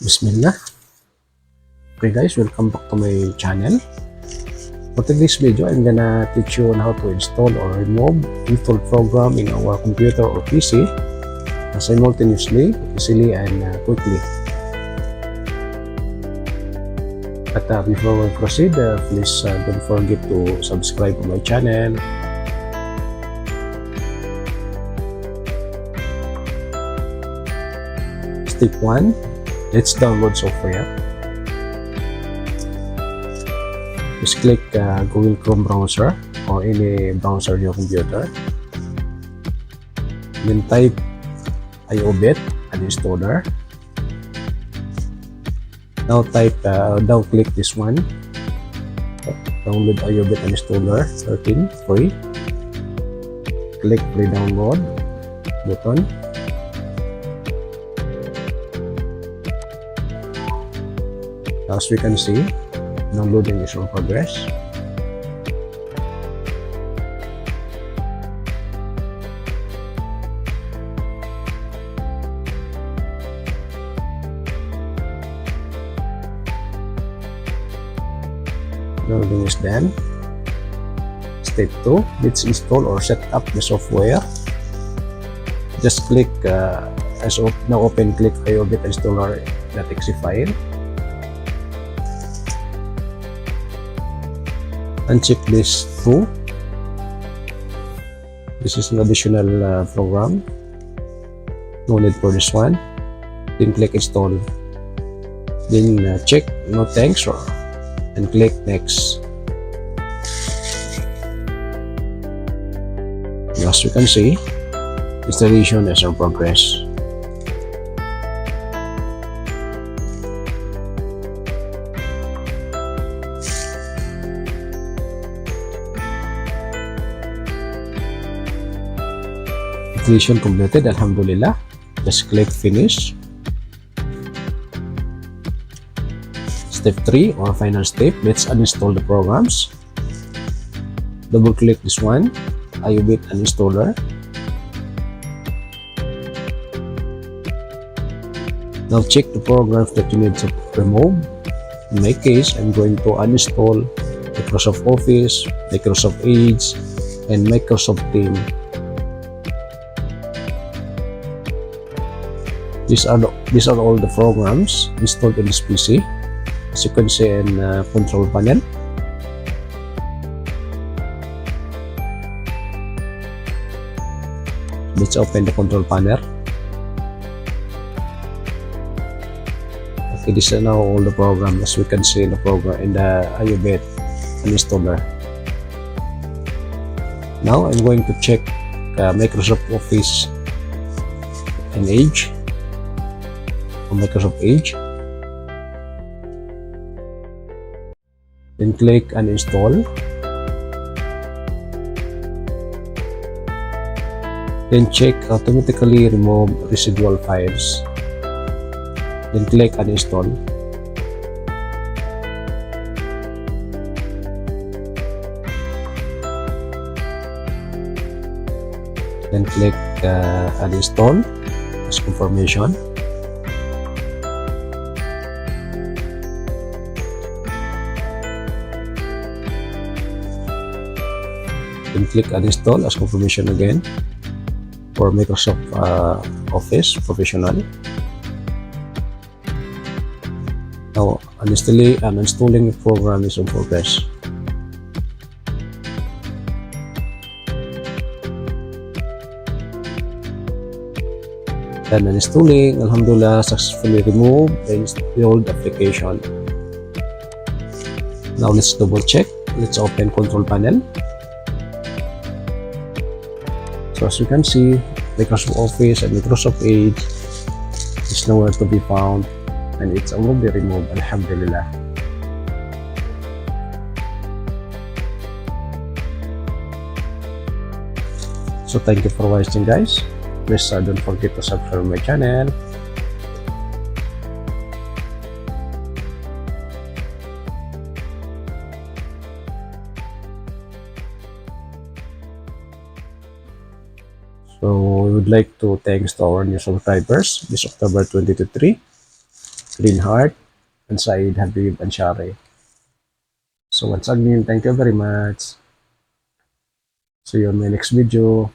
Bismillah. Okay guys, welcome back to my channel. For today's video, I'm gonna teach you on how to install or remove installed program in our computer or PC simultaneously, easily, and quickly. But before we proceed, please don't forget to subscribe to my channel. Step 1. Let's download software. Just click Google Chrome browser or any browser on your computer. Then type iobit Uninstaller. Now click this one. Download iobit Uninstaller 13 free. Click free download button. As we can see, downloading is in progress. Downloading is done. Step 2, let's install or set up the software. Just click click iobit installer.exe file. Uncheck this through. This is an additional program. No need for this one. Then click install. Then check no thanks and click next. As you can see, installation is in progress. Installation completed, alhamdulillah. Just click finish. Step 3 or final step, let's uninstall the programs. Double click this one, iobit Uninstaller. Now check the programs that you need to remove. In my case, I'm going to uninstall Microsoft Office, Microsoft Edge, and Microsoft Teams. These are all the programs installed in this PC, as you can see in control panel. Let's open the control panel. Okay, these are now all the programs, as we can see in the program in the iobit Uninstaller. Now I'm going to check Microsoft Office and Edge. Microsoft Edge. Then click uninstall. Then check automatically remove residual files. Then click uninstall. Then click uninstall as confirmation. Then click uninstall as confirmation again for Microsoft Office Professional. Now uninstalling the program is in progress. Then uninstalling, alhamdulillah, successfully removed the old application. Now let's double check. Let's open control panel. So as you can see, Microsoft Office and Microsoft Edge is nowhere to be found, and it's already removed, alhamdulillah. So thank you for watching, guys. Please don't forget to subscribe my channel. So we would like to thanks to our new subscribers this October 2023. Green Heart, and Said Habib Anshari. So once again, thank you very much. See you in my next video.